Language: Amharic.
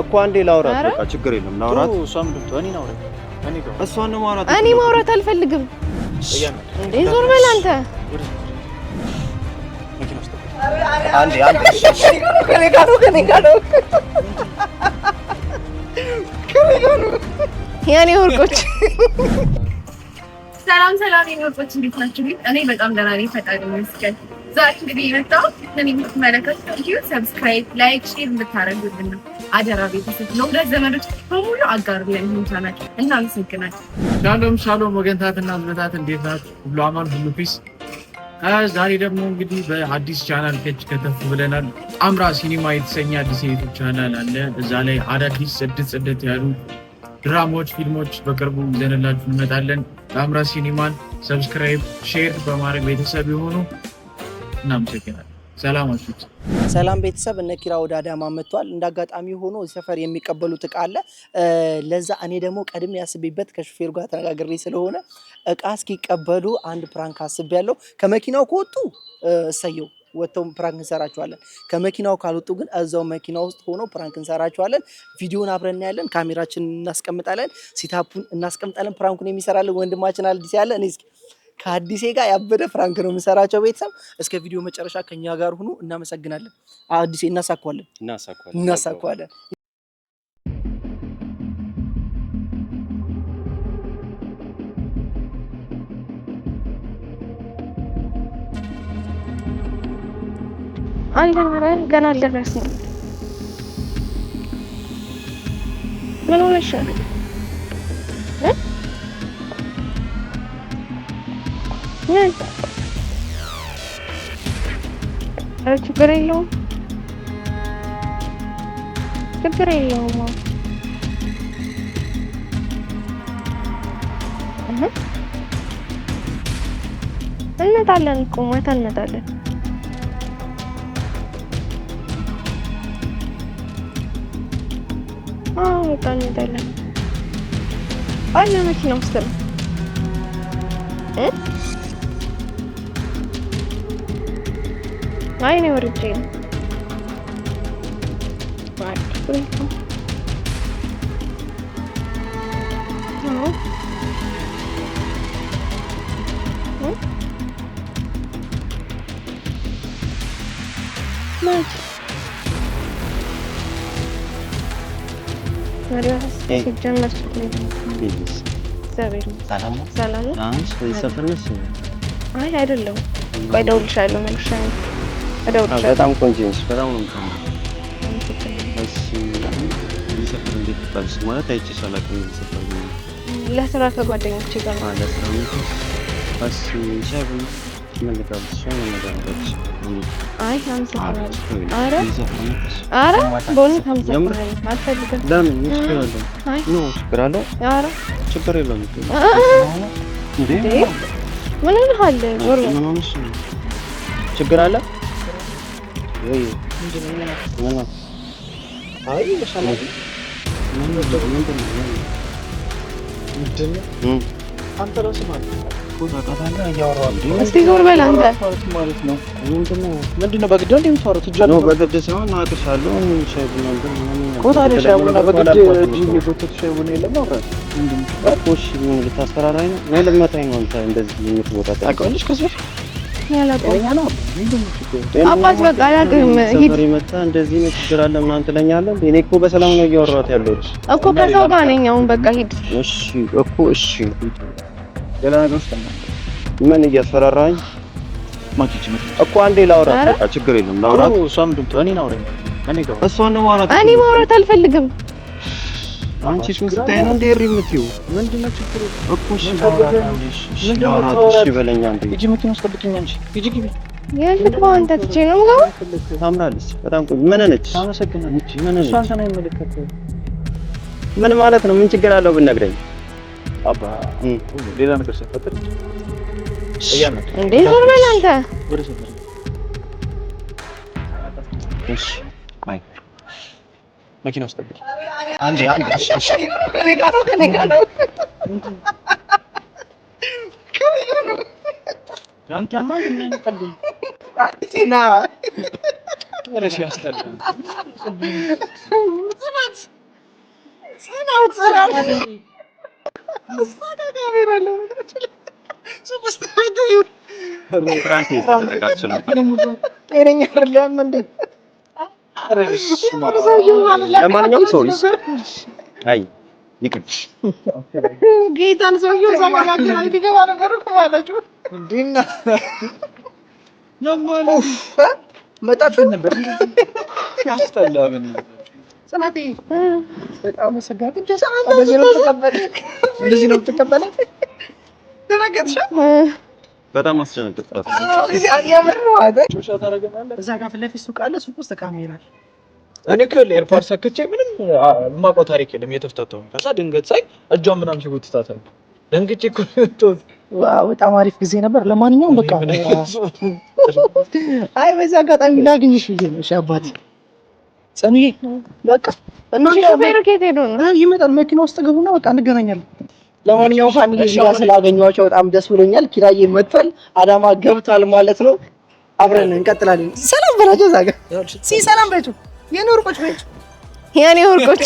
እኮ አንዴ ላውራት በቃ ችግር የለም ላውራት እሷም ብትሆን ይናውራት እሷን ነው ማውራት እኔ ማውራት አልፈልግም እንዴ ዞር በል አንተ አንዴ ያኔ ወርቆች ሰላም ወርቆች እንዴት ናችሁ? እኔ በጣም ደህና ነኝ ፈጣሪ ይመስገን። ዛሬ እንግዲህ የመጣሁት ለኔ የምትመለከቱት ቪዲዮ ሰብስክራይብ፣ ላይክ፣ ሼር እንድታደርጉልን ነው። አደራ ቤተሰብ ለወዳጅ ዘመዶች በሙሉ አጋሩልን ይሁን ቻናል እና አመሰግናለሁ። ሻሎም ወገንታትና ዝመታት እንዴት ናችሁ? ሁሉ አማን ሁሉ ፒስ። ዛሬ ደግሞ እንግዲህ በአዲስ ቻናል ከተፍ ብለናል። አምራ ሲኒማ የተሰኘ አዲስ ዩቲዩብ ቻናል አለ። እዛ ላይ አዳዲስ ጽድት ያሉ ድራማዎች፣ ፊልሞች በቅርቡ ይዘንላችሁ እንመጣለን። አምራ ሲኒማን ሰብስክራይብ፣ ሼር በማድረግ ቤተሰብ የሆኑ እናመሰግናለን። ሰላም ቤተሰብ። እነ ኪራ ወደ አዳማ መጥቷል። እንዳጋጣሚ ሆኖ ሰፈር የሚቀበሉት እቃ አለ። ለዛ እኔ ደግሞ ቀድሜ ያስቤበት ከሹፌሩ ጋር ተነጋግሬ ስለሆነ እቃ እስኪቀበሉ አንድ ፕራንክ አስቤያለሁ። ከመኪናው ከወጡ እሰየው ወጥተው ፕራንክ እንሰራቸዋለን። ከመኪናው ካልወጡ ግን እዛው መኪና ውስጥ ሆኖ ፕራንክ እንሰራቸዋለን። ቪዲዮን አብረን እናያለን። ካሜራችንን እናስቀምጣለን፣ ሲታፑን እናስቀምጣለን። ፕራንኩን የሚሰራልን ወንድማችን አዲስ ያለ እኔ ከአዲሴ ጋር ያበደ ፍራንክ ነው የምሰራቸው። ቤተሰብ እስከ ቪዲዮ መጨረሻ ከኛ ጋር ሁኑ። እናመሰግናለን። አዲሴ እናሳኳለን። ገና አልደረስንም። ምን ሆነሽ ነው? ችግር የለውም። እንመጣለን እኮ ማታ እንመጣለን። እንመጣለን። አለ መኪና ውስጥ ነው። አይ ነው ወርጄ ነው አይ አይደለም። ቆይ እደውልልሻለሁ መልሻለሁ። በጣም ቆንጆ ነሽ። በጣም ነው የምታምሪው። እሺ ይሰፈር እንዴት ባልሽ ማለት አይቼሽ አላውቅም። ይሰፈር ለስራ ከጓደኞቼ ጋር ማለት ነው። እሺ ሻይ ምን ልጋብዝሽ? ምን ልጋብዝሽ? አይ አመሰግናለሁ። ኧረ በእውነት አመሰግናለሁ። አልፈልግም። ለምን? ችግር አለው? ኧረ ችግር የለውም። እንዴ ምን ሆነሃል? ምን ሆነሽ? ችግር አለ? ወይ ምን? አይ ለሻማ ምንድነው? አንተ ራስህ ማለት ነው ታውቃለህ። እያወራሁ እስቲ ዞር በል አንተ ማለት ነው። ምንድነው በግድ ነው የምታወራው? ትጀምር ነው በግድ ሳይሆን አውቅሻለሁ። ሻይ ቡና እኮ ታዲያ ሻይ ቡና በግድ እየጎተት ሻይ ቡና የለም አውራት ምንድነው? እሺ ምን ልታስፈራራኝ ነው? እኔ ልመታኝ ነው አንተ እንደዚህ የምትወጣ ታውቃለሽ? ከዚህ አባት በቃ አላውቅም። ሂድ መጣ እንደዚህ ነው ችግር አለ ምናምን ትለኛለህ። እኔ እኮ በሰላም ነው እያወራሁት ያለሁት እኮ ከሰው ጋር ነኝ አሁን። በቃ ሂድ። እሺ እኮ እሺ። ሌላ ነገር ውስጥ ምን እያስፈራራኝ ማኪች እኮ አንዴ ላውራት በቃ ችግር የለም ላውራት። እሷም ድምጧን ይናውረኝ እሷን ነው ማውራት። እኔ ማውራት አልፈልግም። አንቺስ ምን ስታይ ነው እንደ የምትይው? ምንድነው ችግሩ እኮ? እሺ በለኛ እንዴ እጂ መኪና ውስጥ ጠብቂኝ አንቺ እጂ ግቢ። ያልከው አንተ ትቼ ነው የምገባው። ታምራለች በጣም ቆይ። ምን ነች? አመሰግናለሁ። ምን ነች? እሷን ሰናይ መልከት ምን ማለት ነው? ምን ችግር አለው ብትነግረኝ? አባ ሌላ ነገር ሲፈጠር እንዴ ዞር በል አንተ። እሺ ማይ መኪና ውስጥ ጠብቂ። አንዴ ከኔ ጋር ነው ያንተማ ምን ቀልድ አዲስና ወረሽ ያስተላል ለማንኛውም ሶሪ አይ ይቅር ጌታን ሰውዬው ሰማያችን አይገባ ነበር እኮ ማለት ነው እንዴና ነው መጣጥ ነበር ያስተላምን ሰማቴ በጣም ሰጋት እንደዚህ ነው ተቀበለ ተናገርሽ በጣም አስጨነቅጣት እዛ ጋር ፊት ለፊት ሱቅ አለ ሱቅ ውስጥ ካሜራል እኔ ከለ ኤርፖርት ሰክቼ ምንም የማውቀው ታሪክ የለም የተፍታታው ከዛ ድንገት ሳይ እጇን ምናምን ሲጎትታታል ደንግጬ እኮ ዋው በጣም አሪፍ ጊዜ ነበር ለማንኛውም በቃ አይ በዛ አጋጣሚ ላግኝሽ ብዬ ነው እሺ አባቴ ጸኑዬ በቃ እሺ ሾፌሩ ከየት ሄዶ ነው ይመጣል መኪና ውስጥ ገቡና በቃ እንገናኛለን ለማንኛውም ፋሚሊ እዚህ ጋር ስላገኘኋቸው በጣም ደስ ብሎኛል ኪራዬ መጥቷል አዳማ ገብቷል ማለት ነው አብረን እንቀጥላለን ሰላም በላቸው ዛጋ ሰላም በላቸው የኔ ወርቆች የኔ ወርቆች